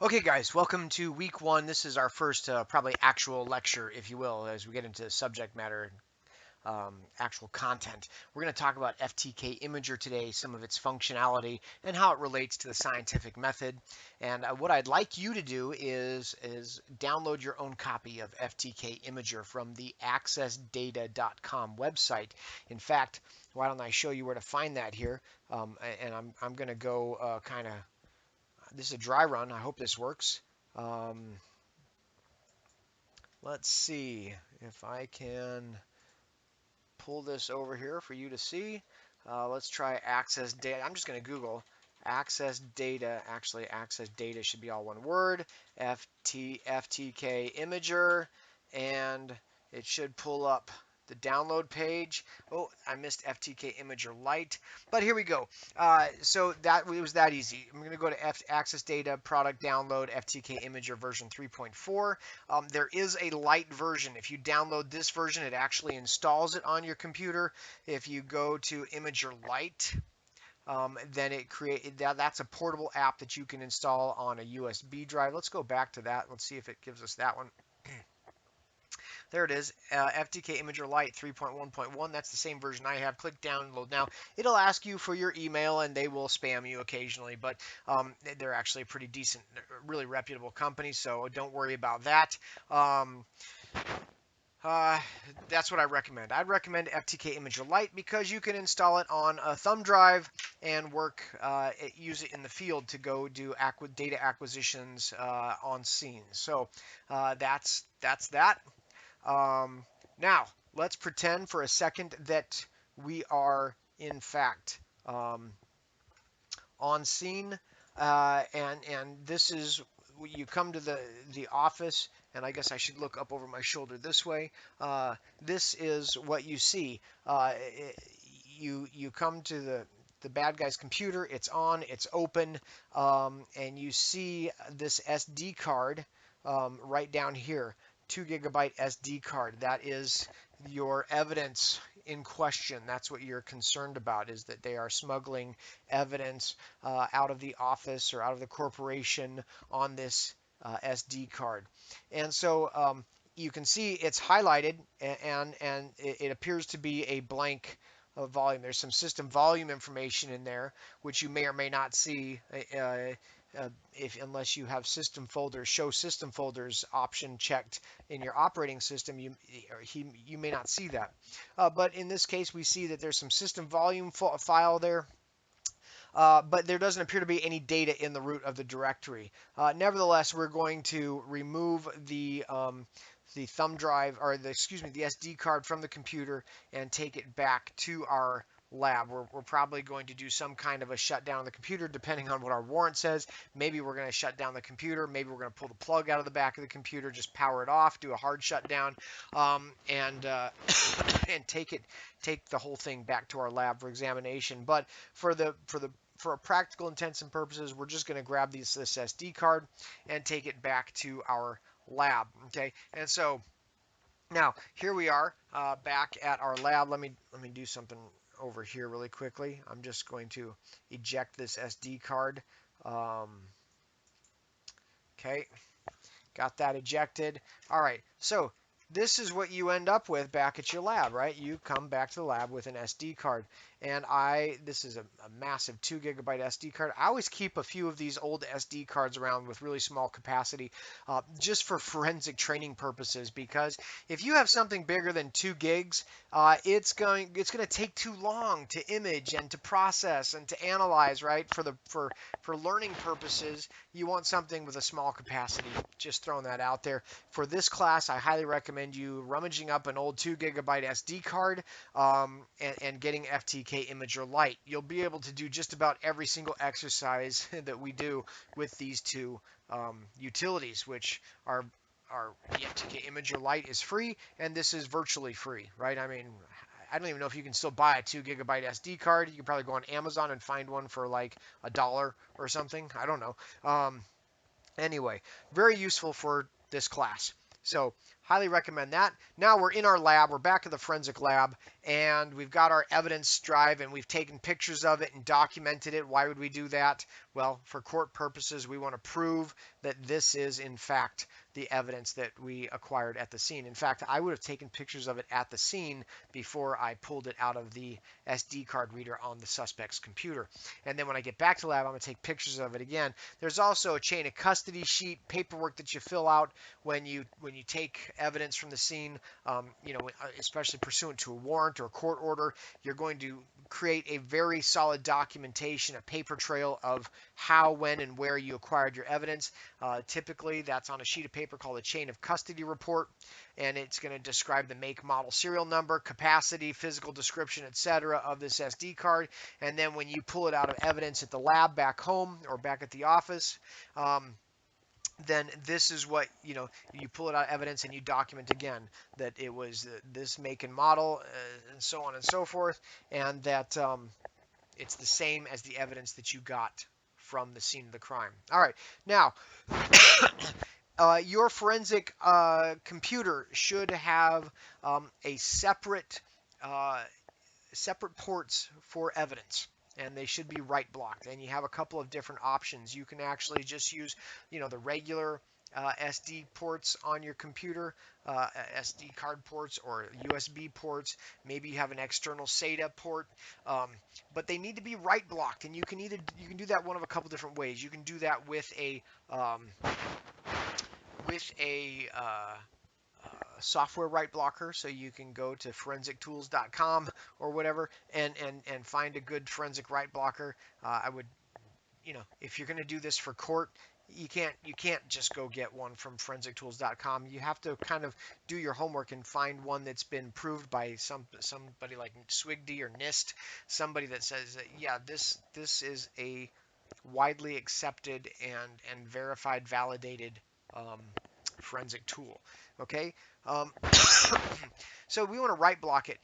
Okay, guys, welcome to week one. This is our first probably actual lecture, if you will, as we get into subject matter, actual content. We're going to talk about FTK Imager today, some of its functionality, and how it relates to the scientific method. And what I'd like you to do is download your own copy of FTK Imager from the accessdata.com website. In fact, why don't I show you where to find that here? And I'm going to go kind of this is a dry run. I hope this works. Um, let's see if I can pull this over here for you to see. Let's try access data. I'm just going to Google access data. Actually, access data should be all one word. FTK Imager, and it should pull up the download page. Oh, I missed FTK Imager Lite, but here we go. So that it was that easy. I'm going to go to Access Data Product Download FTK Imager version 3.4. There is a light version. If you download this version, it actually installs it on your computer. If you go to Imager Lite, then that's a portable app that you can install on a USB drive. Let's go back to that. Let's see if it gives us that one. There it is, FTK Imager Lite 3.1.1. That's the same version I have. Click download now. It'll ask you for your email, and they will spam you occasionally, but they're actually a pretty decent, really reputable company, so don't worry about that. Uh, that's what I recommend. I'd recommend FTK Imager Lite because you can install it on a thumb drive and use it in the field to go do data acquisitions on scene. So that's that. Now, let's pretend for a second that we are, in fact, on scene, and this is you come to the office, and I guess I should look up over my shoulder this way. This is what you see. You come to the bad guy's computer. It's on. It's open, and you see this SD card right down here. 2 GB SD card. That is your evidence in question. That's what you're concerned about, is that they are smuggling evidence out of the office or out of the corporation on this SD card. And so you can see it's highlighted, and it appears to be a blank volume. There's some system volume information in there, which you may or may not see unless you have system folders, show system folders option checked in your operating system. You may not see that. But in this case, we see that there's some system volume file there. But there doesn't appear to be any data in the root of the directory. Nevertheless, we're going to remove the thumb drive, or the SD card from the computer and take it back to our lab. We're probably going to do some kind of a shutdown of the computer depending on what our warrant says. Maybe we're going to shut down the computer. Maybe we're going to pull the plug out of the back of the computer, just power it off, do a hard shutdown, and take the whole thing back to our lab for examination. But for practical intents and purposes, we're just going to grab this SD card and take it back to our lab. Okay, and so now here we are back at our lab. Let me do something over here really quickly. I'm just going to eject this SD card. Okay, got that ejected. All right, so this is what you end up with back at your lab, right? You come back to the lab with an SD card. And this is a massive 2 GB SD card. I always keep a few of these old SD cards around with really small capacity just for forensic training purposes, because if you have something bigger than 2 gigs, it's going to take too long to image and to process and to analyze, right? For learning purposes, you want something with a small capacity. Just throwing that out there. For this class, I highly recommend you rummaging up an old 2 GB SD card and getting FTK Imager Lite. You'll be able to do just about every single exercise that we do with these two utilities, which are the FTK Imager Lite is free, and this is virtually free, right? I mean, I don't even know if you can still buy a 2 GB SD card. You can probably go on Amazon and find one for like $1 or something. I don't know. Anyway, very useful for this class. So highly recommend that. Now we're in our lab, we're back at the forensic lab, and we've got our evidence drive and we've taken pictures of it and documented it. Why would we do that? Well, for court purposes, we want to prove that this is in fact the evidence that we acquired at the scene. In fact, I would have taken pictures of it at the scene before I pulled it out of the SD card reader on the suspect's computer. And then when I get back to the lab, I'm going to take pictures of it again. There's also a chain of custody sheet, paperwork that you fill out when you take evidence from the scene, especially pursuant to a warrant or a court order. You're going to create a very solid documentation, a paper trail of how, when, and where you acquired your evidence. Typically, that's on a sheet of paper called a chain of custody report, and it's going to describe the make, model, serial number, capacity, physical description, etc. of this SD card. And then when you pull it out of evidence at the lab back home or back at the office, then this is what, you pull it out evidence and you document again that it was this make and model, and so on and so forth, and that it's the same as the evidence that you got from the scene of the crime. All right, now your forensic computer should have a separate ports for evidence, and they should be write blocked, and you have a couple of different options. You can actually just use the regular SD ports on your computer, SD card ports or USB ports. Maybe you have an external SATA port, but they need to be write blocked, and you can do that one of a couple different ways. You can do that with a software write blocker, so you can go to forensictools.com or whatever and find a good forensic write blocker. I would, if you're going to do this for court, you can't just go get one from forensictools.com. You have to kind of do your homework and find one that's been proved by somebody like SWGD or NIST, somebody that says that, yeah, this is a widely accepted and verified, validated forensic tool. Okay, so we want to write block it.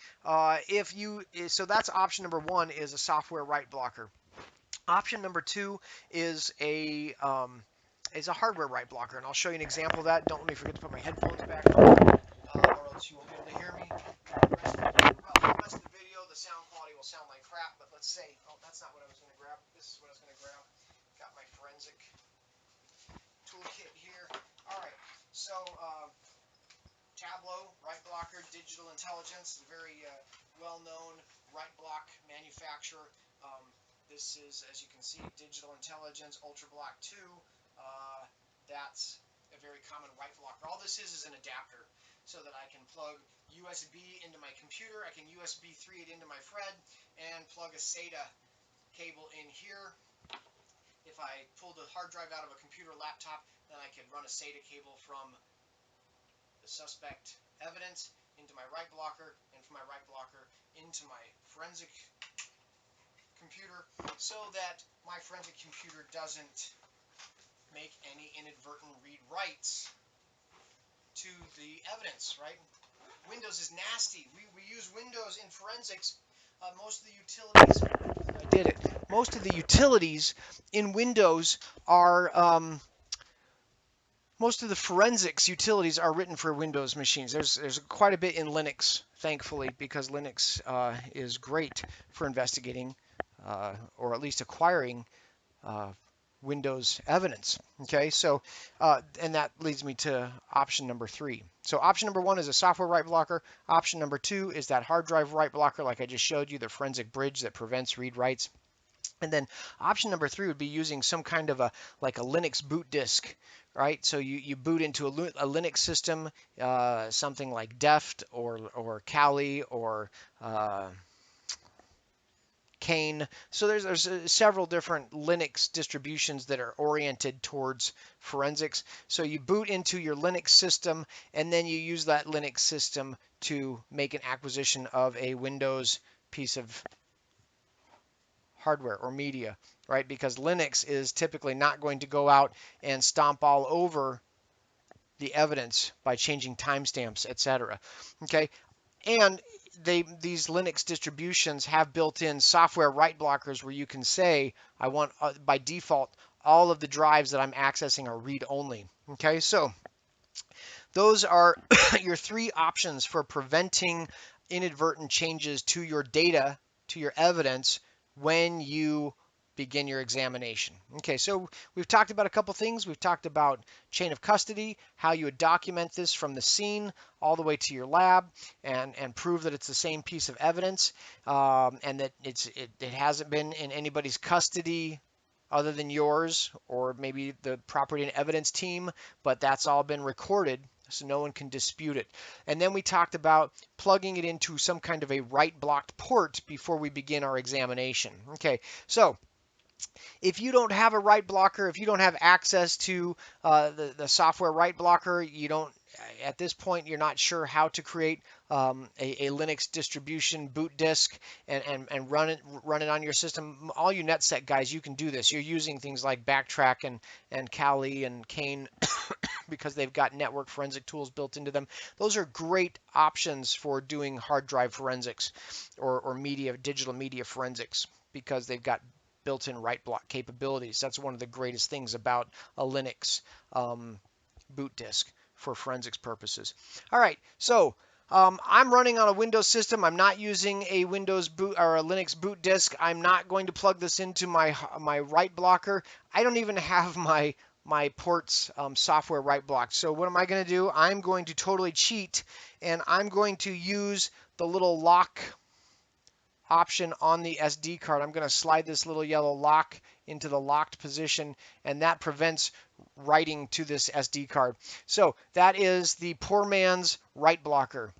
So that's option number one, is a software write blocker. Option number two is a hardware write blocker, and I'll show you an example of that. Don't let me forget to put my headphones back on, or else you won't be able to hear me. The rest of the video, the sound quality will sound like crap, but let's say, oh, that's not what I was going to grab. This is what I was going to grab. Got my forensic toolkit here. All right, so Tableau, write blocker, Digital Intelligence, a very well-known write block manufacturer. This is, as you can see, Digital Intelligence Ultra Block 2. That's a very common write blocker. All this is an adapter, so that I can plug USB into my computer. I can USB 3 it into my Fred and plug a SATA cable in here. If I pulled a hard drive out of a computer laptop, then I could run a SATA cable from the suspect evidence into my write blocker, and from my write blocker into my forensic computer, so that my forensic computer doesn't make any inadvertent read writes to the evidence, right? Windows is nasty. We use Windows in forensics. Most of the utilities, I did it. Most of the utilities in Windows are most of the forensics utilities are written for Windows machines. There's quite a bit in Linux, thankfully, because Linux is great for investigating or at least acquiring Windows evidence. Okay, so and that leads me to option number three. So option number one is a software write blocker. Option number two is that hard drive write blocker, like I just showed you, the forensic bridge that prevents read writes. And then option number three would be using some kind of a Linux boot disk, right? So you boot into a Linux system, something like Deft or Kali or Kane. So there's several different Linux distributions that are oriented towards forensics. So you boot into your Linux system, and then you use that Linux system to make an acquisition of a Windows piece of hardware or media, right? Because Linux is typically not going to go out and stomp all over the evidence by changing timestamps, etc. Okay, and these Linux distributions have built-in software write blockers where you can say, I want by default all of the drives that I'm accessing are read-only. Okay, so those are your 3 options for preventing inadvertent changes to your data, to your evidence, when you begin your examination. Okay, so we've talked about a couple things. We've talked about chain of custody, how you would document this from the scene all the way to your lab and prove that it's the same piece of evidence, and that it hasn't been in anybody's custody other than yours or maybe the property and evidence team, but that's all been recorded so no one can dispute it. And then we talked about plugging it into some kind of a write blocked port before we begin our examination. Okay, so if you don't have a write blocker, if you don't have access to the software write blocker, you don't, at this point, you're not sure how to create a Linux distribution boot disk and run it on your system. All you NetSec guys, you can do this. You're using things like Backtrack and Kali and Kane because they've got network forensic tools built into them. Those are great options for doing hard drive forensics or digital media forensics because they've got built-in write block capabilities. That's one of the greatest things about a Linux boot disk for forensics purposes. All right, so I'm running on a Windows system. I'm not using a Windows boot or a Linux boot disk. I'm not going to plug this into my write blocker. I don't even have my ports software write block. So what am I going to do? I'm going to totally cheat, and I'm going to use the little lock option on the SD card. I'm going to slide this little yellow lock into the locked position, and that prevents writing to this SD card. So that is the poor man's write blocker.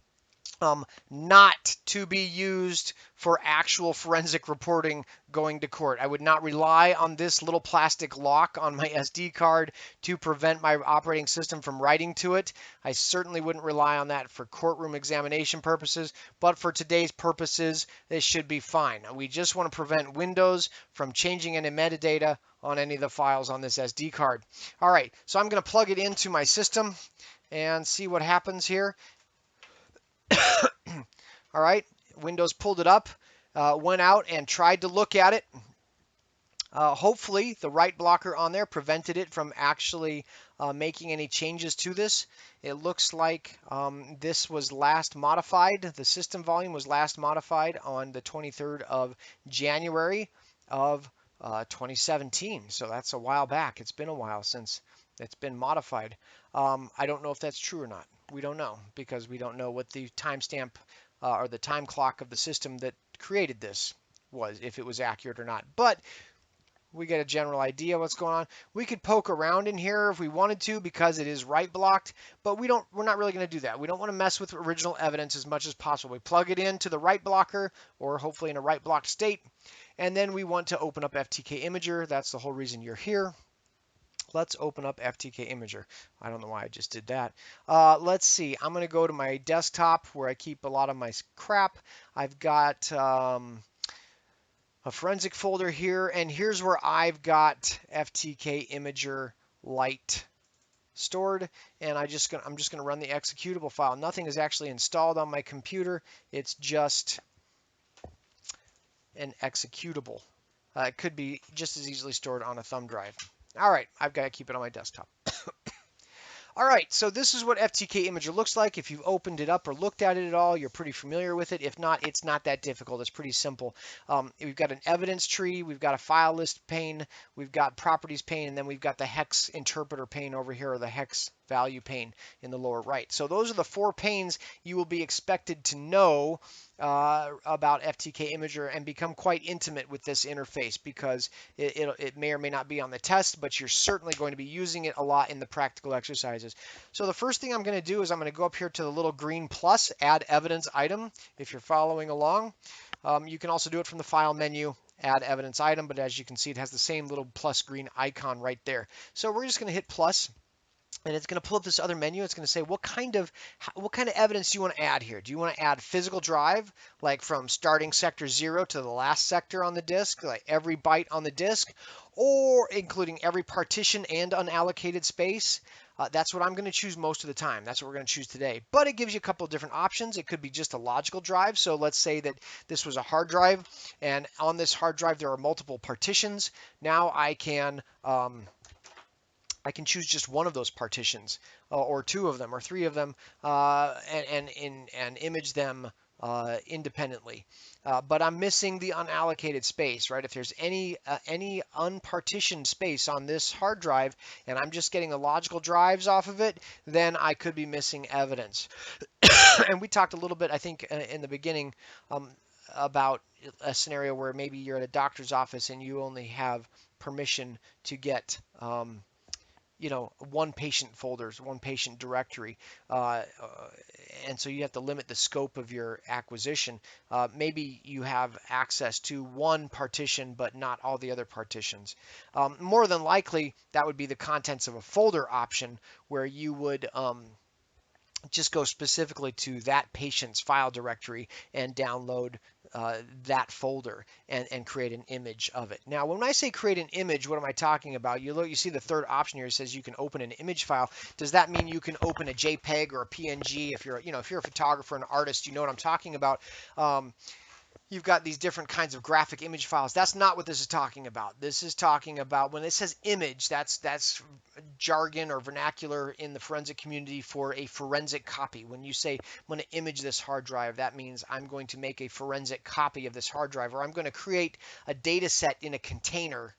Not to be used for actual forensic reporting going to court. I would not rely on this little plastic lock on my SD card to prevent my operating system from writing to it. I certainly wouldn't rely on that for courtroom examination purposes, but for today's purposes, this should be fine. We just want to prevent Windows from changing any metadata on any of the files on this SD card. All right, so I'm going to plug it into my system and see what happens here. All right, Windows pulled it up, went out and tried to look at it. Hopefully, the write blocker on there prevented it from actually making any changes to this. It looks like this was last modified. The system volume was last modified on the 23rd of January of 2017. So that's a while back. It's been a while since it's been modified. I don't know if that's true or not. We don't know because we don't know what the timestamp or the time clock of the system that created this was, if it was accurate or not. But we get a general idea what's going on. We could poke around in here if we wanted to because it is write blocked, but we're not really going to do that. We don't want to mess with original evidence as much as possible. We plug it into the write blocker, or hopefully in a write blocked state, and then we want to open up FTK Imager. That's the whole reason you're here. Let's open up FTK Imager. I don't know why I just did that. Let's see. I'm going to go to my desktop where I keep a lot of my crap. I've got a forensic folder here, and here's where I've got FTK Imager Lite stored, and I'm just going to run the executable file. Nothing is actually installed on my computer. It's just an executable. It could be just as easily stored on a thumb drive. All right, I've got to keep it on my desktop. All right, so this is what FTK Imager looks like. If you've opened it up or looked at it at all, you're pretty familiar with it. If not, it's not that difficult. It's pretty simple. We've got an evidence tree, we've got a file list pane, we've got properties pane, and then we've got the hex interpreter pane over here, or the hex value pane in the lower right. So those are the 4 panes you will be expected to know about FTK Imager and become quite intimate with this interface, because it may or may not be on the test, but you're certainly going to be using it a lot in the practical exercises. So the first thing I'm going to do is I'm going to go up here to the little green plus, add evidence item, if you're following along. You can also do it from the file menu, add evidence item, but as you can see, it has the same little plus green icon right there. So we're just going to hit plus. And it's going to pull up this other menu. It's going to say, what kind of evidence do you want to add here? Do you want to add physical drive, like from starting sector 0 to the last sector on the disk, like every byte on the disk, or including every partition and unallocated space? That's what I'm going to choose most of the time. That's what we're going to choose today. But it gives you a couple of different options. It could be just a logical drive. So let's say that this was a hard drive, and on this hard drive there are multiple partitions. Now I can I can choose just one of those partitions, or two of them, or three of them, and image them independently. But I'm missing the unallocated space, right? If there's any unpartitioned space on this hard drive, and I'm just getting the logical drives off of it, then I could be missing evidence. And we talked a little bit, I think, in the beginning, um, about a scenario where maybe you're at a doctor's office and you only have permission to get one patient folders, one patient directory, and so you have to limit the scope of your acquisition. Maybe you have access to one partition but not all the other partitions. More than likely, that would be the contents of a folder option, where you would just go specifically to that patient's file directory and download that folder and create an image of it. Now, when I say create an image, what am I talking about? You see the third option here. It says you can open an image file. Does that mean you can open a JPEG or a PNG? If you're a photographer, an artist, you know what I'm talking about. You've got these different kinds of graphic image files. That's not what this is talking about. This is talking about, when it says image, that's jargon or vernacular in the forensic community for a forensic copy. When you say, I'm going to image this hard drive, that means I'm going to make a forensic copy of this hard drive, or I'm going to create a data set in a container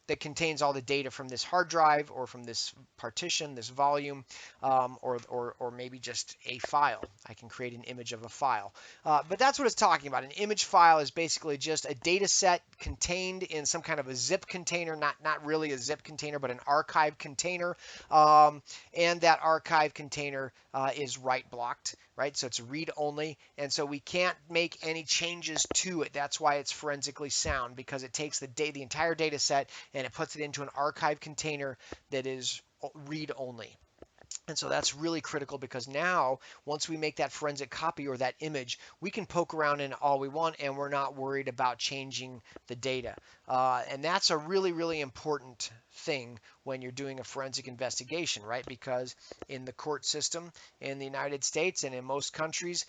that contains all the data from this hard drive, or from this partition, this volume, or maybe just a file. I can create an image of a file. But that's what it's talking about. An image file is basically just a data set contained in some kind of a zip container, not really a zip container, but an archive container. And that archive container is write blocked, right? So it's read only, and so we can't make any changes to it. That's why it's forensically sound, because it takes the entire data set and it puts it into an archive container that is read only. And so that's really critical, because now, once we make that forensic copy or that image, we can poke around in it all we want, and we're not worried about changing the data. And that's a really, really important thing when you're doing a forensic investigation, right? Because in the court system in the United States and in most countries,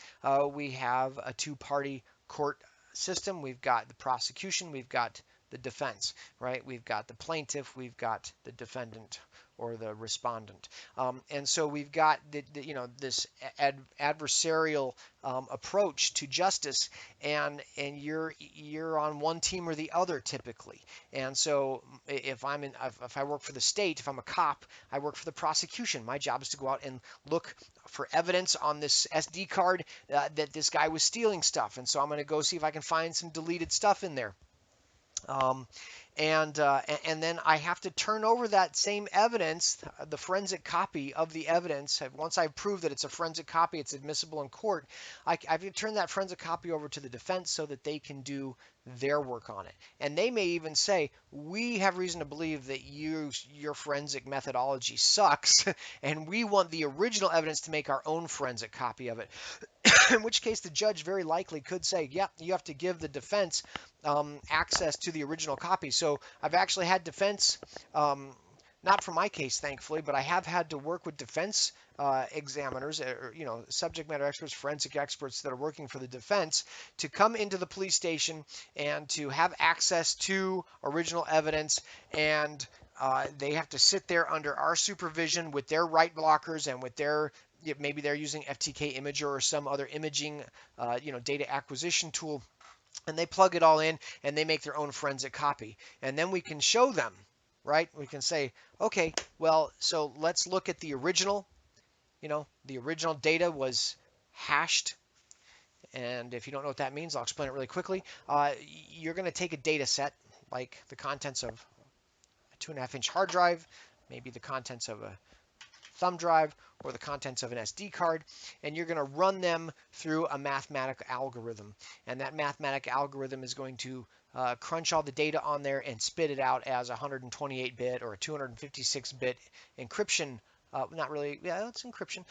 we have a two-party court system. We've got the prosecution, we've got the defense, right? We've got the plaintiff, we've got the defendant or the respondent. And so we've got this adversarial approach to justice, and you're on one team or the other typically. And so if I work for the state, if I'm a cop, I work for the prosecution. My job is to go out and look for evidence on this SD card that this guy was stealing stuff, and so I'm going to go see if I can find some deleted stuff in there. And then I have to turn over that same evidence, the forensic copy of the evidence. Once I prove that it's a forensic copy, it's admissible in court, I have to turn that forensic copy over to the defense so that they can do their work on it. And they may even say, we have reason to believe that your forensic methodology sucks, and we want the original evidence to make our own forensic copy of it. In which case the judge very likely could say, yeah, you have to give the defense access to the original copy. So I've actually had defense, not for my case, thankfully, but I have had to work with defense examiners, or subject matter experts, forensic experts that are working for the defense, to come into the police station and to have access to original evidence. And they have to sit there under our supervision with their write blockers and with their, maybe they're using FTK Imager or some other imaging, data acquisition tool, and they plug it all in and they make their own forensic copy. And then we can show them, right? We can say, okay, well, so let's look at the original. The original data was hashed. And if you don't know what that means, I'll explain it really quickly. You're going to take a data set, like the contents of a 2.5-inch hard drive, maybe the contents of a thumb drive, or the contents of an SD card, and you're going to run them through a mathematical algorithm. And that mathematical algorithm is going to crunch all the data on there and spit it out as a 128-bit or a 256-bit encryption. Not really, yeah, it's encryption,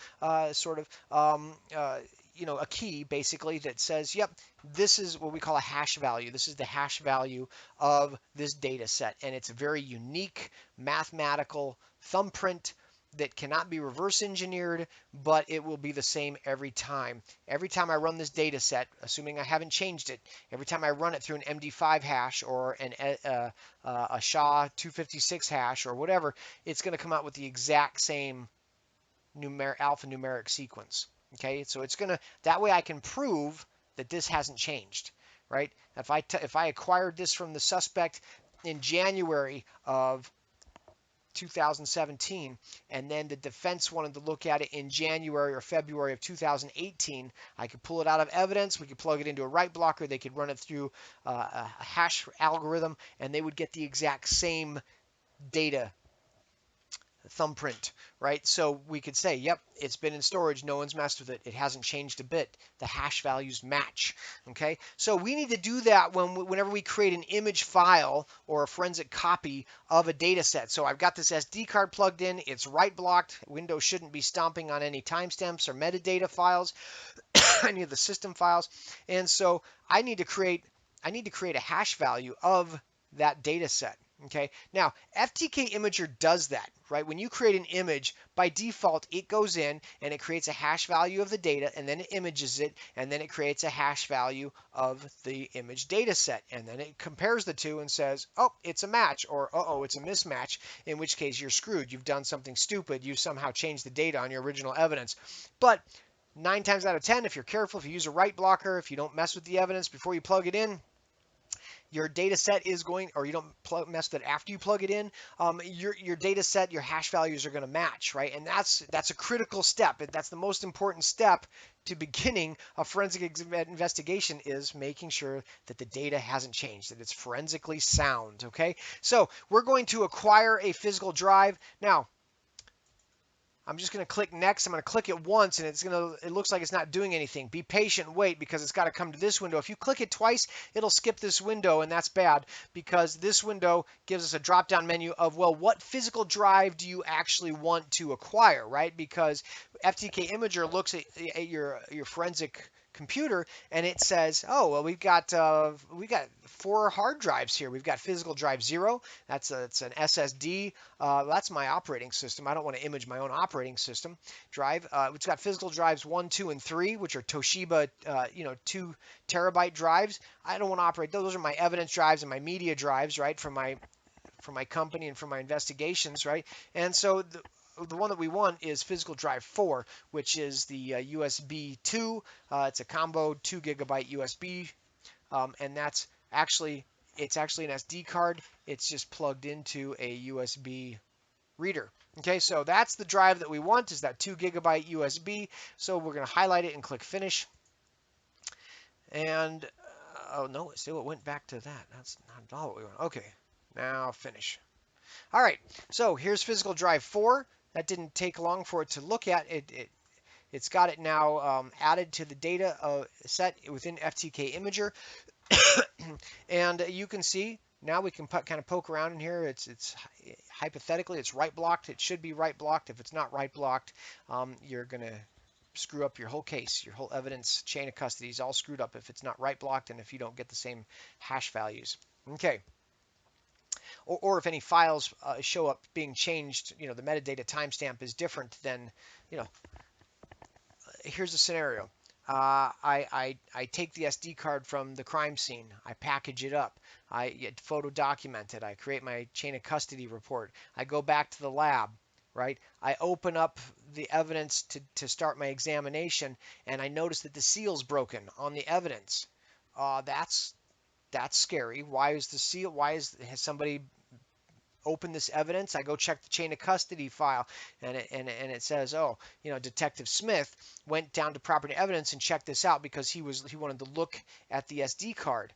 sort of. A key basically that says, yep, this is what we call a hash value. This is the hash value of this data set, and it's a very unique mathematical thumbprint that cannot be reverse engineered, but it will be the same every time. Every time I run this data set, assuming I haven't changed it, every time I run it through an MD5 hash or a SHA-256 hash or whatever, it's going to come out with the exact same alphanumeric sequence. Okay, so it's going to, that way I can prove that this hasn't changed, right? If I acquired this from the suspect in January of 2017, and then the defense wanted to look at it in January or February of 2018, I could pull it out of evidence, we could plug it into a write blocker, they could run it through a hash algorithm, and they would get the exact same data thumbprint, right? So we could say, yep, it's been in storage, no one's messed with it, it hasn't changed a bit, the hash values match, okay? So we need to do that whenever we create an image file or a forensic copy of a data set. So I've got this SD card plugged in, it's write blocked, Windows shouldn't be stomping on any timestamps or metadata files, any of the system files, and so I need to create a hash value of that data set. Okay, now FTK Imager does that, right? When you create an image, by default, it goes in and it creates a hash value of the data, and then it images it, and then it creates a hash value of the image data set, and then it compares the two and says, oh, it's a match, or uh-oh, it's a mismatch, in which case you're screwed. You've done something stupid. You somehow changed the data on your original evidence. But 9 times out of 10, if you're careful, if you use a write blocker, if you don't mess with the evidence before you plug it in, your data set is going, or you don't mess with it after you plug it in, your data set, your hash values are going to match, right? And that's a critical step. That's the most important step to beginning a forensic investigation, is making sure that the data hasn't changed, that it's forensically sound, okay? So we're going to acquire a physical drive. Now, I'm just going to click next. I'm going to click it once, and it looks like it's not doing anything. Be patient, wait, because it's got to come to this window. If you click it twice, it'll skip this window, and that's bad, because this window gives us a drop-down menu of, well, what physical drive do you actually want to acquire, right? Because FTK Imager looks at your forensic computer, and it says, oh, well, we've got 4 hard drives here. We've got physical drive 0. It's an SSD. That's my operating system. I don't want to image my own operating system drive. It's got physical drives 1, 2, and 3, which are Toshiba 2 terabyte drives. I don't want to operate those. Those are my evidence drives and my media drives, right, for my company and for my investigations, right? And so the one that we want is physical drive 4, which is the USB 2. It's a combo 2 gigabyte USB, and it's actually an SD card. It's just plugged into a USB reader. Okay, so that's the drive that we want, is that 2 gigabyte USB. So we're going to highlight it and click finish. And oh no, it went back to that. That's not all what we want. Okay, now finish. All right, so here's physical drive 4. That didn't take long for it to look at. It's got it now added to the data set within FTK Imager. And you can see now we can kind of poke around in here. It's hypothetically it's write blocked. It should be write blocked. If it's not write blocked, you're going to screw up your whole case. Your whole evidence chain of custody is all screwed up if it's not write blocked and if you don't get the same hash values. Okay. Or if any files show up being changed, the metadata timestamp is different than, here's a scenario. I take the SD card from the crime scene. I package it up. I photo document it. I create my chain of custody report. I go back to the lab, right? I open up the evidence to start my examination, and I notice that the seal's broken on the evidence. That's scary. Why is the seal? Has somebody open this evidence? I go check the chain of custody file, and it says, oh, Detective Smith went down to property evidence and checked this out because he wanted to look at the SD card.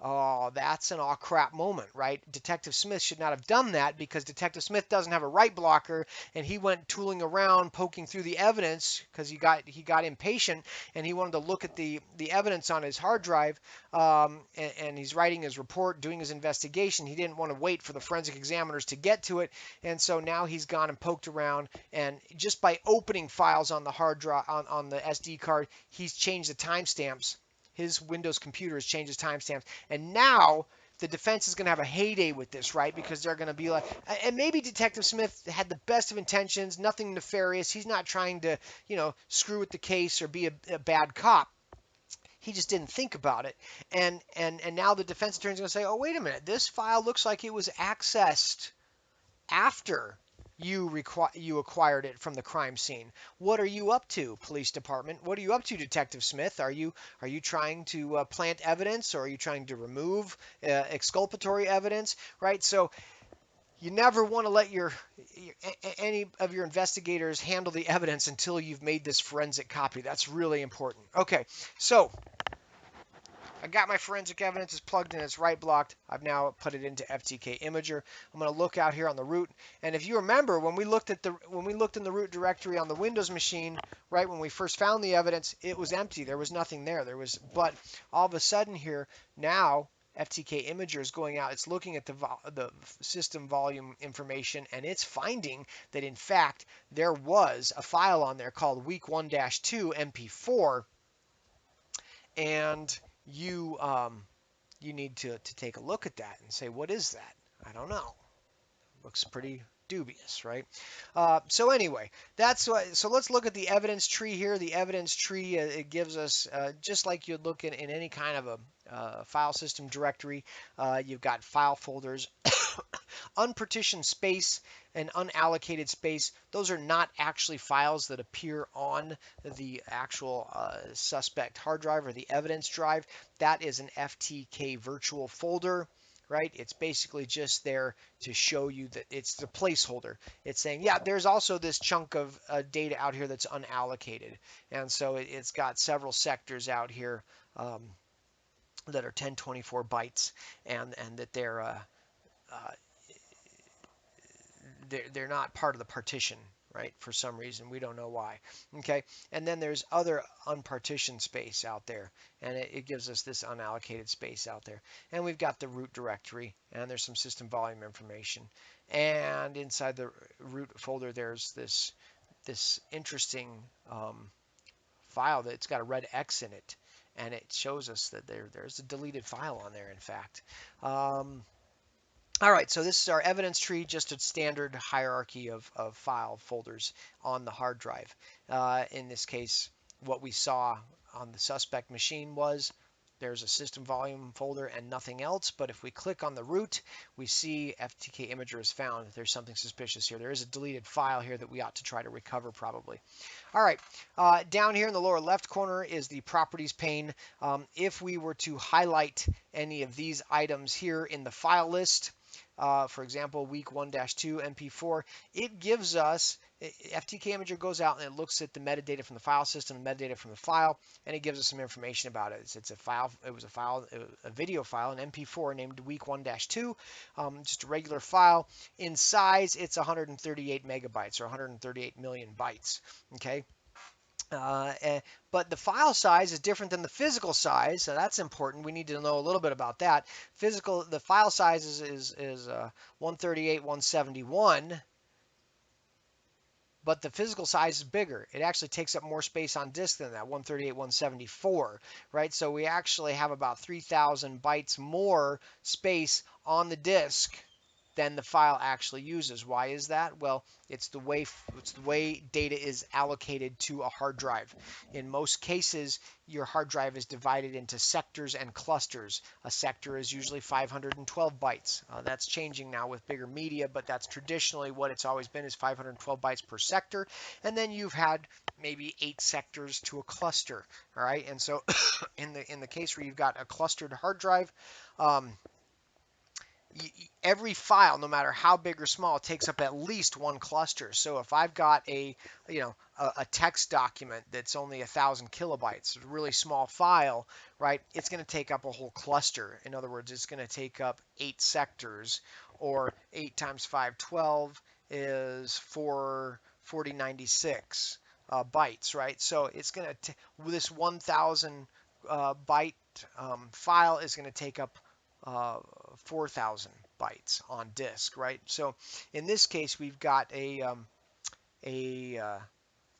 Oh, that's an aw crap moment, right? Detective Smith should not have done that, because Detective Smith doesn't have a write blocker, and he went tooling around poking through the evidence because he got impatient and he wanted to look at the evidence on his hard drive, and he's writing his report, doing his investigation. He didn't want to wait for the forensic examiners to get to it, and so now he's gone and poked around, and just by opening files on the hard drive on the SD card, he's changed the timestamps. His Windows computer has changed his timestamps, and now the defense is going to have a heyday with this, right? Because they're going to be like, and maybe Detective Smith had the best of intentions, nothing nefarious. He's not trying to, screw with the case or be a bad cop. He just didn't think about it. And now the defense attorney's going to say, oh, wait a minute, this file looks like it was accessed after you acquired it from the crime scene. What are you up to, police department? What are you up to, Detective Smith? Are you trying to plant evidence, or are you trying to remove exculpatory evidence? Right. So you never want to let any of your investigators handle the evidence until you've made this forensic copy. That's really important. Okay, so I got my forensic evidence. It's plugged in. It's right blocked. I've now put it into FTK Imager. I'm going to look out here on the root. And if you remember, when we looked in the root directory on the Windows machine, right when we first found the evidence, it was empty. There was nothing there. But all of a sudden here now, FTK Imager is going out. It's looking at the system volume information, and it's finding that in fact there was a file on there called week1-2 MP4, and you need to take a look at that and say, what is that? I don't know. Looks pretty dubious, right? So anyway, so let's look at the evidence tree here. The evidence tree, it gives us, just like you'd look in any kind of a file system directory, you've got file folders, unpartitioned space and unallocated space. Those are not actually files that appear on the actual suspect hard drive or the evidence drive. That is an FTK virtual folder. Right? It's basically just there to show you that it's the placeholder. It's saying, yeah, there's also this chunk of data out here that's unallocated. And so it's got several sectors out here that are 1024 bytes, and that they're not part of the partition, right? For some reason, we don't know why. Okay, and then there's other unpartitioned space out there, and it gives us this unallocated space out there. And we've got the root directory, and there's some system volume information. And inside the root folder, there's this interesting file that's got a red X in it, and it shows us that there's a deleted file on there, in fact. All right, so this is our evidence tree, just a standard hierarchy of file folders on the hard drive. In this case, what we saw on the suspect machine was there's a system volume folder and nothing else. But if we click on the root, we see FTK Imager is found. There's something suspicious here. There is a deleted file here that we ought to try to recover probably. All right, down here in the lower left corner is the properties pane. If we were to highlight any of these items here in the file list, for example, week1-2 MP4, it gives us, FTK Imager goes out and it looks at the metadata from the file system, metadata from the file, and it gives us some information about it. It's a file, a video file, an MP4 named week1-2, just a regular file. In size, it's 138 megabytes or 138 million bytes. Okay. But the file size is different than the physical size, so that's important. We need to know a little bit about that. The file size is 138, 171, but the physical size is bigger. It actually takes up more space on disk than that, 138, 174, right? So we actually have about 3,000 bytes more space on the disk than the file actually uses. Why is that? Well, it's the way data is allocated to a hard drive. In most cases, your hard drive is divided into sectors and clusters. A sector is usually 512 bytes. That's changing now with bigger media, but that's traditionally what it's always been, is 512 bytes per sector. And then you've had maybe 8 sectors to a cluster. All right, and so in the case where you've got a clustered hard drive, every file, no matter how big or small, takes up at least one cluster. So if I've got a text document that's only 1,000 kilobytes, a really small file, right? It's going to take up a whole cluster. In other words, it's going to take up 8 sectors, or 8 times 512 is 4096 bytes, right? So it's going to this 1,000 byte file is going to take up 4,000 bytes on disk, right? So in this case, we've got a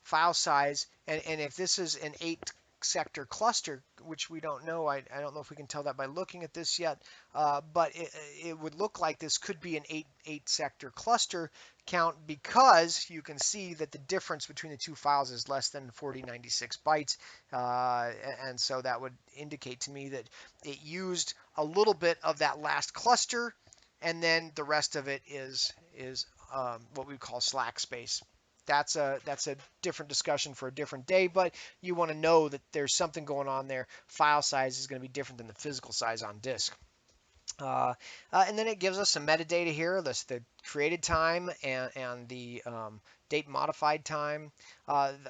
file size, and if this is an 8 sector cluster, which we don't know. I don't know if we can tell that by looking at this yet, but it would look like this could be an eight sector cluster count, because you can see that the difference between the two files is less than 4096 bytes, and so that would indicate to me that it used a little bit of that last cluster, and then the rest of it is what we call slack space. That's a different discussion for a different day, but you want to know that there's something going on there. File size is going to be different than the physical size on disk. And then it gives us some metadata here, the created time and the date modified time.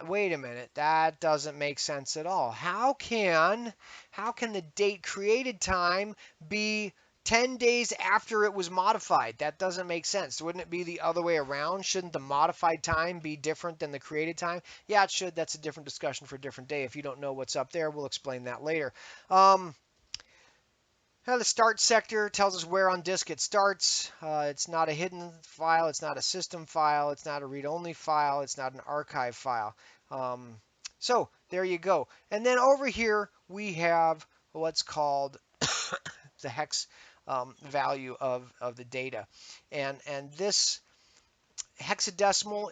Wait a minute, that doesn't make sense at all. How can the date created time be 10 days after it was modified? That doesn't make sense. Wouldn't it be the other way around? Shouldn't the modified time be different than the created time? Yeah, it should. That's a different discussion for a different day. If you don't know what's up there, we'll explain that later. The start sector tells us where on disk it starts. It's not a hidden file. It's not a system file. It's not a read-only file. It's not an archive file. So there you go. And then over here we have what's called the hex value of the data. And this hexadecimal,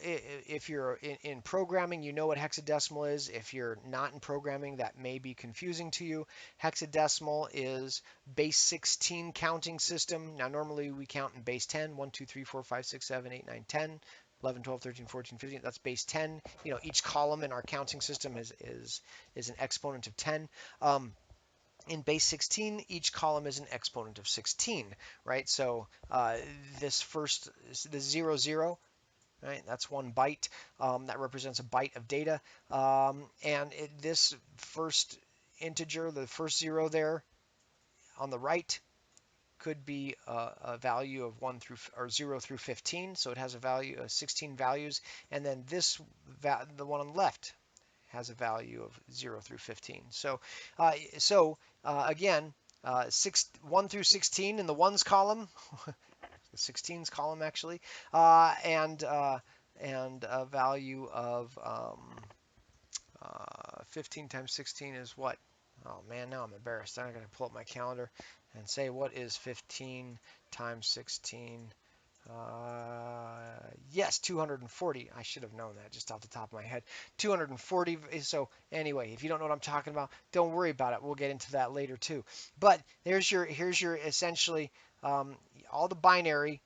if you're in programming, you know what hexadecimal is. If you're not in programming, that may be confusing to you. Hexadecimal is base 16 counting system. Now, normally we count in base 10, 1, 2, 3, 4, 5, 6, 7, 8, 9, 10, 11, 12, 13, 14, 15. That's base 10. You know, each column in our counting system is an exponent of 10. In base 16, each column is an exponent of 16, right? So this first, the 0, 0, right? That's 1 byte. That represents a byte of data. This first integer, the first 0 there on the right, could be a value of 1 through or 0 through 15. So it has a value of 16 values. And then the one on the left has a value of 0 through 15. So again, 1 through 16 in the ones column, the 16s column actually, and a value of 15 times 16 is what? Oh man, now I'm embarrassed. I'm going to pull up my calendar and say, what is 15 times 16? Yes, 240. I should have known that just off the top of my head. 240. So anyway, if you don't know what I'm talking about, don't worry about it. We'll get into that later too. But here's your essentially all the binary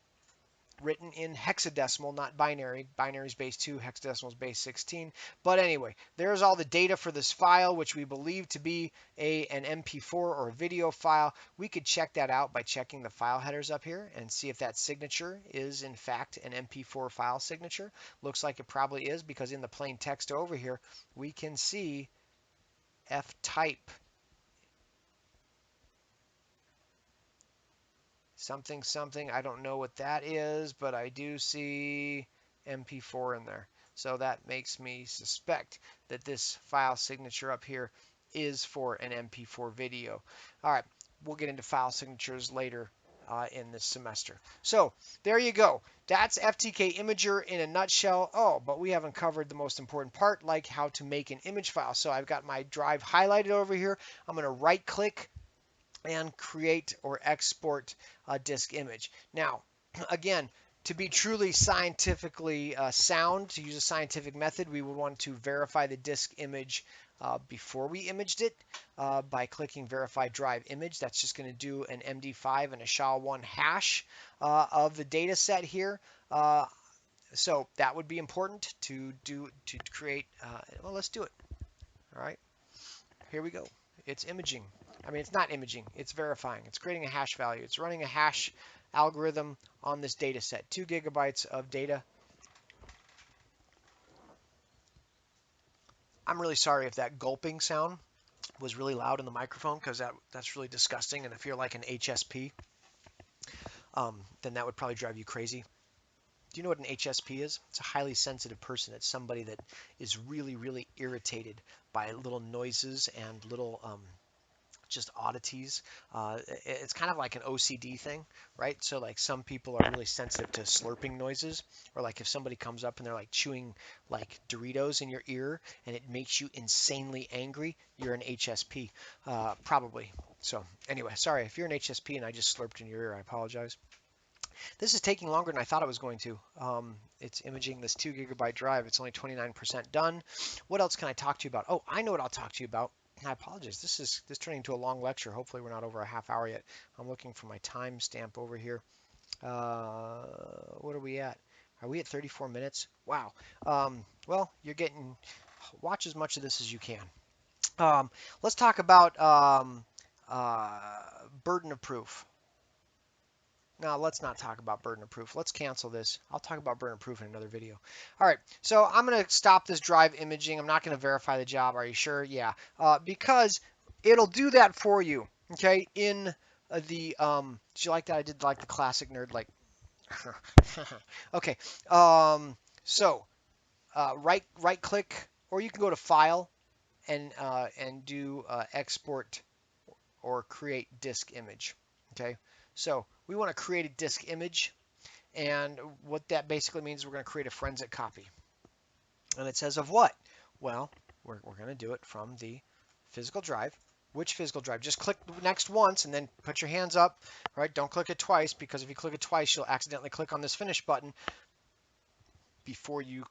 written in hexadecimal, not binary. Binary is base 2, hexadecimal is base 16. But anyway, there's all the data for this file, which we believe to be an MP4 or a video file. We could check that out by checking the file headers up here and see if that signature is in fact an MP4 file signature. Looks like it probably is, because in the plain text over here, we can see F-type something something. I don't know what that is, but I do see MP4 in there. So that makes me suspect that this file signature up here is for an MP4 video. All right, we'll get into file signatures later in this semester. So there you go. That's FTK Imager in a nutshell. Oh, but we haven't covered the most important part, like how to make an image file. So I've got my drive highlighted over here. I'm going to right click and create or export a disk image. Now, again, to be truly scientifically sound, to use a scientific method, we would want to verify the disk image before we imaged it by clicking Verify Drive Image. That's just going to do an MD5 and a SHA-1 hash of the data set here. So that would be important to create. Well, let's do it. All right, here we go. It's imaging. I mean, it's not imaging, it's verifying. It's creating a hash value. It's running a hash algorithm on this data set. 2 gigabytes of data. I'm really sorry if that gulping sound was really loud in the microphone, because that's really disgusting. And if you're like an HSP, then that would probably drive you crazy. Do you know what an HSP is? It's a highly sensitive person. It's somebody that is really, really irritated by little noises and little just oddities. It's kind of like an OCD thing, right? So like some people are really sensitive to slurping noises, or like if somebody comes up and they're like chewing like Doritos in your ear and it makes you insanely angry, you're an HSP, probably. So anyway, sorry if you're an HSP and I just slurped in your ear, I apologize. This is taking longer than I thought it was going to. It's imaging this 2 GB drive. It's only 29% done. What else can I talk to you about? Oh, I know what I'll talk to you about. I apologize. This turning into a long lecture. Hopefully we're not over a half hour yet. I'm looking for my timestamp over here. What are we at? Are we at 34 minutes? Wow. Well, you're getting watch as much of this as you can. Let's talk about uh, burden of proof. No, let's not talk about burden of proof. Let's cancel this. I'll talk about burden of proof in another video. All right, so I'm going to stop this drive imaging. I'm not going to verify the job. Are you sure? Yeah, because it'll do that for you. Okay, in did you like that? I did like the classic nerd, like, okay. So right click, or you can go to File and do export or create disk image. Okay, so we want to create a disk image, and what that basically means is we're going to create a forensic copy. And it says of what? Well, we're going to do it from the physical drive. Which physical drive? Just click next once and then put your hands up. Right? Don't click it twice, because if you click it twice, you'll accidentally click on this finish button before you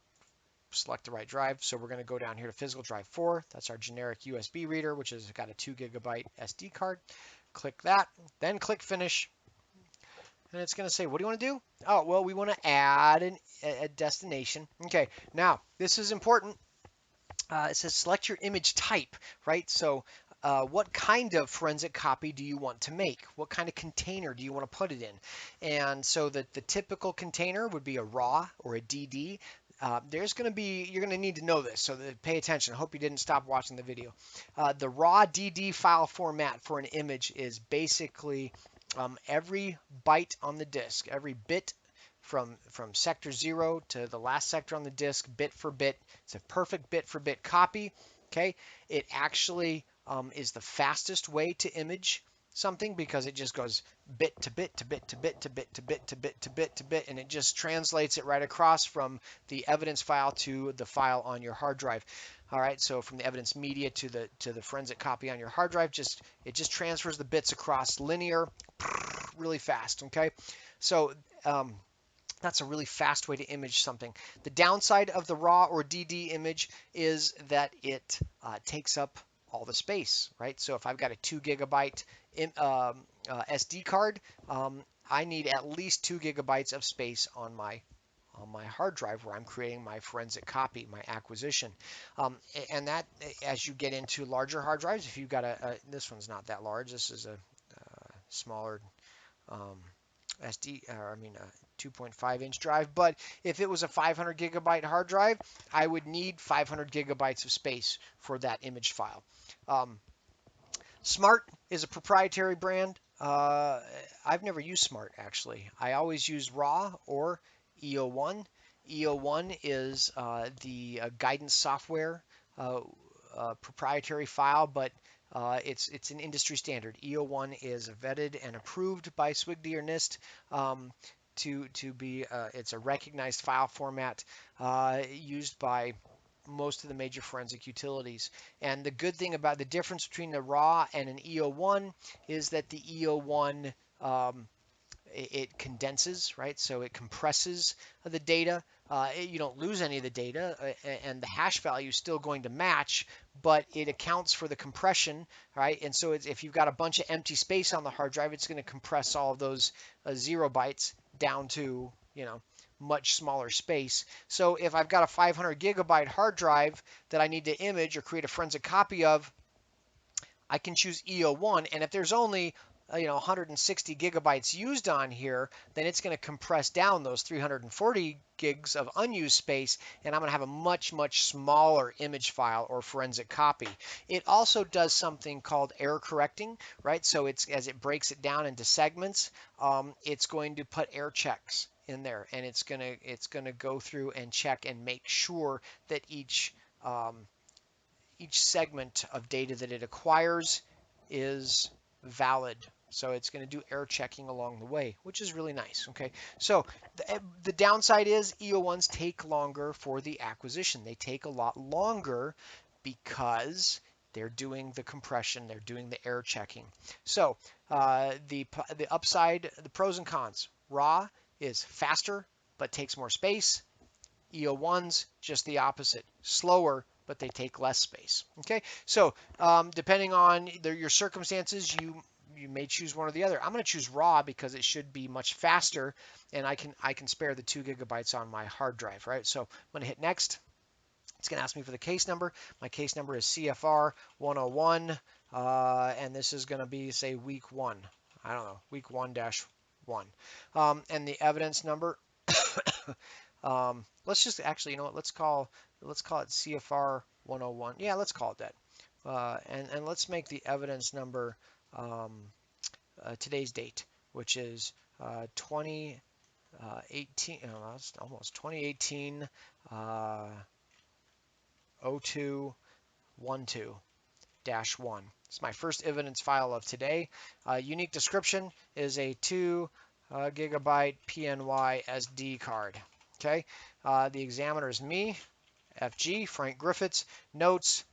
select the right drive. So we're going to go down here to physical drive 4. That's our generic USB reader, which has got a 2 GB SD card. Click that, then click finish. And it's going to say, what do you want to do? Oh, well, we want to add a destination. Okay, now this is important. It says select your image type, right? So what kind of forensic copy do you want to make? What kind of container do you want to put it in? And so the typical container would be a RAW or a DD. You're going to need to know this, so pay attention. I hope you didn't stop watching the video. The RAW DD file format for an image is basically every byte on the disk, every bit from sector 0 to the last sector on the disk, bit for bit. It's a perfect bit for bit copy. Okay, it actually is the fastest way to image something, because it just goes bit to bit to bit to bit to bit to bit to bit to bit to bit, and it just translates it right across from the evidence file to the file on your hard drive. All right, so from the evidence media to the forensic copy on your hard drive, it just transfers the bits across linear, really fast. Okay, so that's a really fast way to image something. The downside of the RAW or DD image is that it takes up all the space, right? So if I've got a 2 GB SD card, I need at least 2 GB of space on my hard drive where I'm creating my forensic copy, my acquisition. And that, as you get into larger hard drives, if you've got this one's not that large. This is a smaller SD, or I mean a 2.5-inch drive. But if it was a 500 GB hard drive, I would need 500 GB of space for that image file. Smart is a proprietary brand. I've never used Smart, actually. I always use RAW or EO1. EO1 is the guidance software proprietary file, but it's an industry standard. EO1 is vetted and approved by SWGD or NIST to be it's a recognized file format used by most of the major forensic utilities. And the good thing about the difference between the RAW and an EO1 is that the EO1 it condenses, right? So it compresses the data. You don't lose any of the data, and the hash value is still going to match, but it accounts for the compression, right? And so if you've got a bunch of empty space on the hard drive, it's going to compress all of those 0 bytes down to, much smaller space. So if I've got a 500 GB hard drive that I need to image or create a forensic copy of, I can choose EO1, and if there's only 160 GB used on here, then it's going to compress down those 340 gigs of unused space, and I'm going to have a much, much smaller image file or forensic copy. It also does something called error correcting, right? So as it breaks it down into segments, it's going to put error checks in there, and it's gonna go through and check and make sure that each segment of data that it acquires is valid. So it's going to do error checking along the way, which is really nice. Okay, so the downside is EO1s take longer for the acquisition. They take a lot longer because they're doing the compression, they're doing the error checking. So the upside, the pros and cons. Raw is faster but takes more space. EO1s, just the opposite, slower, but they take less space. Okay, so depending on your circumstances, you may choose one or the other. I'm going to choose raw because it should be much faster, and I can spare the 2 gigabytes on my hard drive, right? So I'm going to hit next. It's going to ask me for the case number. My case number is CFR 101, and this is going to be, say, week 1. I don't know, week 1-1. And the evidence number. Let's just actually, you know what? Let's call it CFR 101. Yeah, let's call it that. And let's make the evidence number today's date, which is 2018. Oh, that's almost 2018 0212-1. It's my first evidence file of today. Unique description is a 2 gigabyte PNY SD card. Okay, the examiner is me, FG, Frank Griffiths. Notes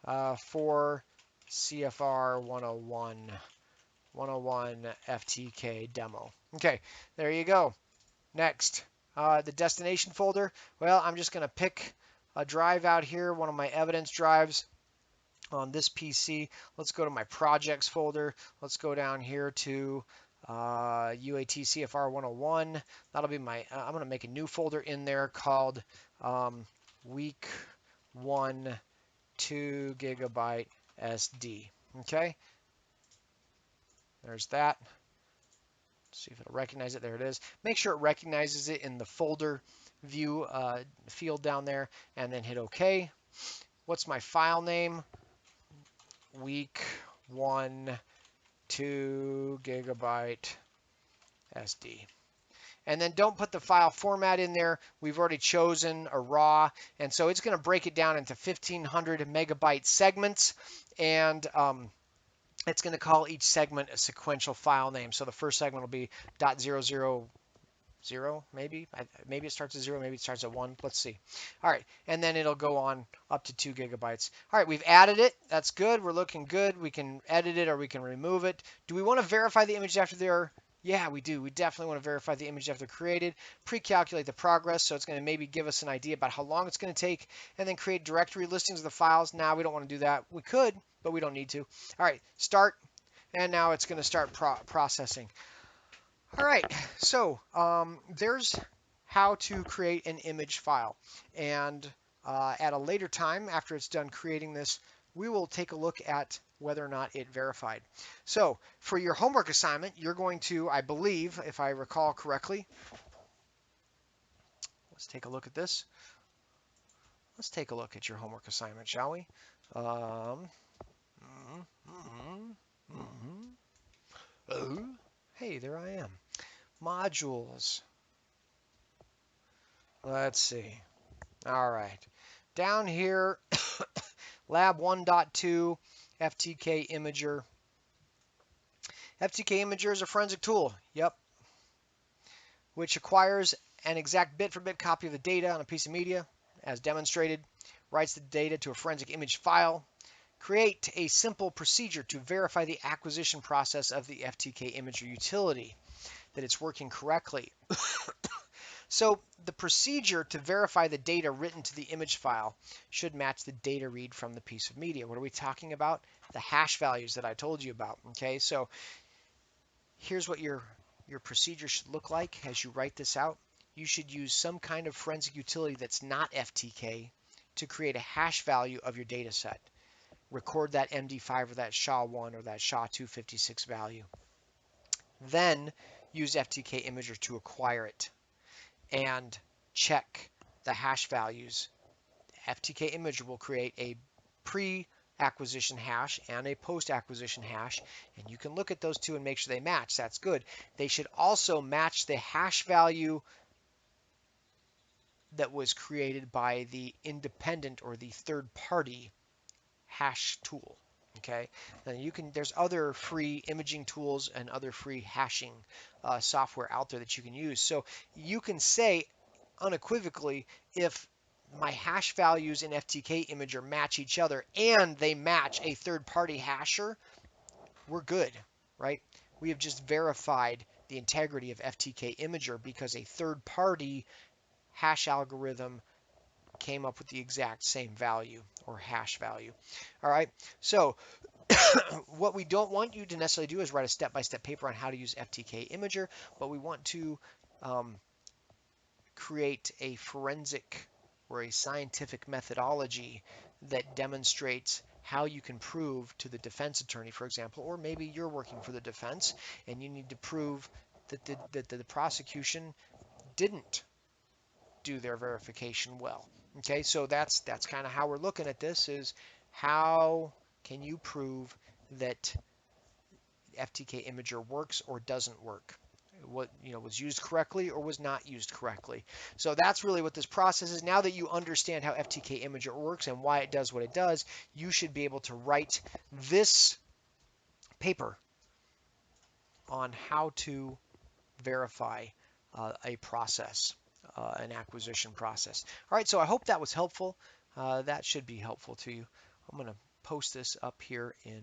for CFR 101 FTK demo. Okay, there you go. Next, the destination folder. Well, I'm just going to pick a drive out here, one of my evidence drives on this PC. Let's go to my projects folder. Let's go down here to UAT CFR 101. That'll be my, I'm going to make a new folder in there called week 1 2 gigabyte SD. Okay, there's that. Let's see if it'll recognize it. There it is. Make sure it recognizes it in the folder view field down there, and then hit OK. What's my file name? Week 1 2 gigabyte SD. And then don't put the file format in there. We've already chosen a raw, and so it's going to break it down into 1500 megabyte segments, and it's going to call each segment a sequential file name. So the first segment will be .000, maybe. Maybe it starts at 0, maybe it starts at 1. Let's see. All right, and then it'll go on up to 2 gigabytes. All right, we've added it. That's good. We're looking good. We can edit it or we can remove it. Do we want to verify the image after they're... Yeah, we do. We definitely want to verify the image after created, pre-calculate the progress, so it's going to maybe give us an idea about how long it's going to take, and then create directory listings of the files. Now we don't want to do that. We could, but we don't need to. All right, start, and now it's going to start processing. All right, so there's how to create an image file, and at a later time, after it's done creating this, we will take a look at whether or not it verified. So for your homework assignment, you're going to, I believe, if I recall correctly, let's take a look at this. Let's take a look at your homework assignment, shall we? Oh, hey, there I am. Modules. Let's see. All right. Down here, Lab 1.2, FTK Imager. FTK Imager is a forensic tool. Yep. Which acquires an exact bit-for-bit copy of the data on a piece of media, as demonstrated, writes the data to a forensic image file, create a simple procedure to verify the acquisition process of the FTK Imager utility, that it's working correctly. So the procedure to verify the data written to the image file should match the data read from the piece of media. What are we talking about? The hash values that I told you about. Okay, so here's what your procedure should look like as you write this out. You should use some kind of forensic utility that's not FTK to create a hash value of your data set. Record that MD5 or that SHA-1 or that SHA-256 value. Then use FTK Imager to acquire it and check the hash values. FTK Imager will create a pre-acquisition hash and a post-acquisition hash, and you can look at those two and make sure they match. That's good. They should also match the hash value that was created by the independent or the third-party hash tool. Okay, and there's other free imaging tools and other free hashing software out there that you can use. So you can say unequivocally, if my hash values in FTK Imager match each other and they match a third-party hasher, we're good, right? We have just verified the integrity of FTK Imager because a third-party hash algorithm came up with the exact same value or hash value. All right, so what we don't want you to necessarily do is write a step-by-step paper on how to use FTK Imager, but we want to um, create a forensic or a scientific methodology that demonstrates how you can prove to the defense attorney, for example, or maybe you're working for the defense and you need to prove that the prosecution didn't do their verification well. Okay, so that's kind of how we're looking at this is how can you prove that FTK Imager works or doesn't work? What was used correctly or was not used correctly. So that's really what this process is. Now that you understand how FTK Imager works and why it does what it does, you should be able to write this paper on how to verify a process, an acquisition process. All right, so I hope that was helpful. That should be helpful to you. I'm going to post this up here in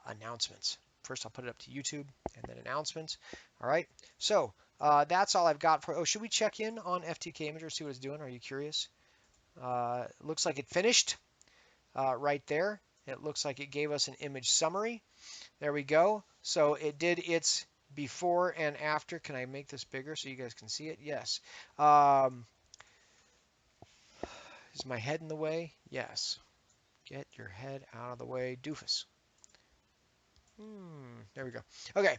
announcements. First, I'll put it up to YouTube and then announcements. All right, so that's all I've got for. Oh, should we check in on FTK Imager, see what it's doing? Are you curious? Looks like it finished right there. It looks like it gave us an image summary. There we go. So it did its before and after. Can I make this bigger so you guys can see it? Yes. Is my head in the way? Yes. Get your head out of the way, doofus. There we go. Okay,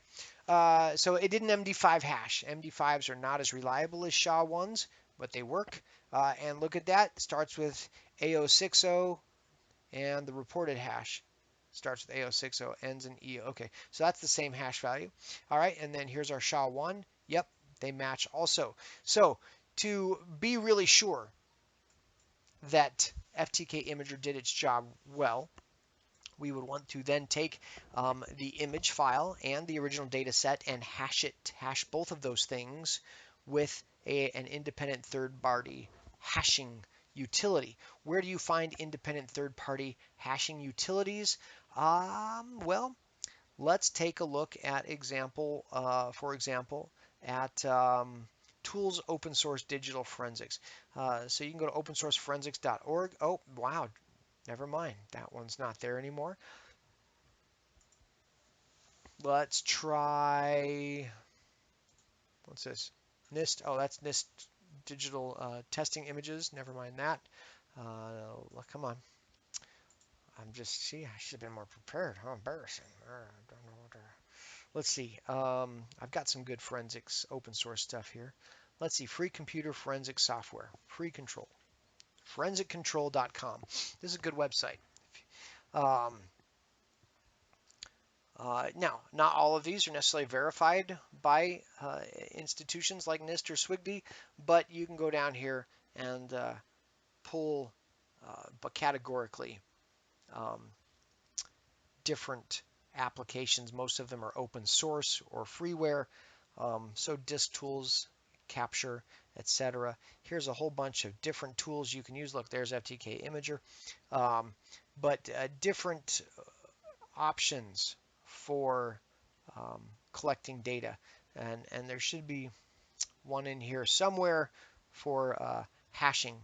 so it did an MD5 hash. MD5s are not as reliable as SHA-1s, but they work. And look at that. It starts with A060, and the reported hash starts with A060, ends in E. Okay, so that's the same hash value. All right, and then here's our SHA-1. Yep, they match also. So to be really sure that FTK Imager did its job well, we would want to then take the image file and the original data set and hash both of those things with an independent third-party hashing utility. Where do you find independent third-party hashing utilities? Well, let's take a look at for example, at Tools Open Source Digital Forensics. So you can go to opensourceforensics.org. Oh, wow, never mind. That one's not there anymore. Let's try, what's this? NIST. Oh, that's NIST digital testing images. Never mind that. Come on. I should have been more prepared. How embarrassing. I don't know what to, let's see. I've got some good forensics open source stuff here. Let's see. Free computer forensic software. Free control. Forensiccontrol.com. This is a good website. Um, Now, not all of these are necessarily verified by institutions like NIST or SWGD, but you can go down here and pull, but categorically, um, different applications. Most of them are open source or freeware, so disk tools, capture, etc. Here's a whole bunch of different tools you can use. Look, there's FTK Imager, but different options for collecting data, and there should be one in here somewhere for hashing.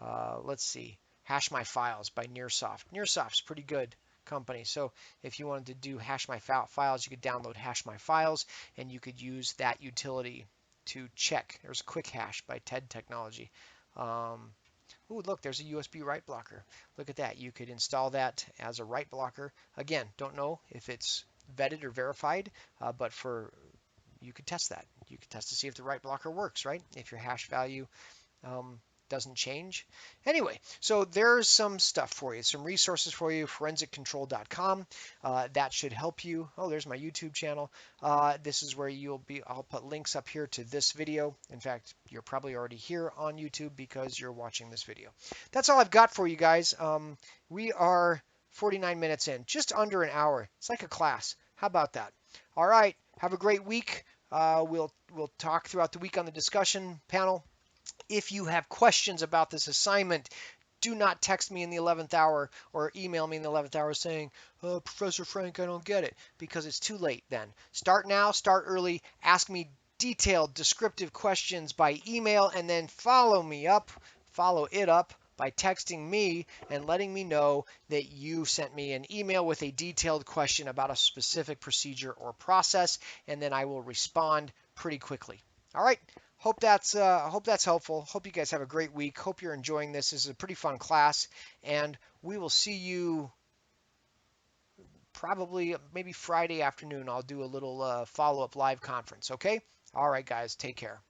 Let's see, Hash My Files by Nearsoft. Nearsoft's pretty good company, so if you wanted to do Hash My Files, you could download Hash My Files, and you could use that utility to check. There's a Quick Hash by TED Technology. Ooh, look, there's a USB write blocker. Look at that. You could install that as a write blocker. Again, don't know if it's vetted or verified, but you could test that. You could test to see if the write blocker works, right? If your hash value doesn't change. Anyway, so there's some stuff for you, some resources for you, forensiccontrol.com. That should help you. Oh, there's my YouTube channel. This is where I'll put links up here to this video. In fact, you're probably already here on YouTube because you're watching this video. That's all I've got for you guys. We are 49 minutes in, just under an hour. It's like a class. How about that? All right, have a great week. We'll talk throughout the week on the discussion panel. If you have questions about this assignment, do not text me in the 11th hour or email me in the 11th hour saying, Professor Frank, I don't get it, because it's too late then. Start now, start early, ask me detailed, descriptive questions by email, and then follow it up by texting me and letting me know that you sent me an email with a detailed question about a specific procedure or process, and then I will respond pretty quickly. All right. Hope that's helpful. Hope you guys have a great week. Hope you're enjoying this. This is a pretty fun class, and we will see you probably maybe Friday afternoon. I'll do a little follow-up live conference. Okay. All right, guys. Take care.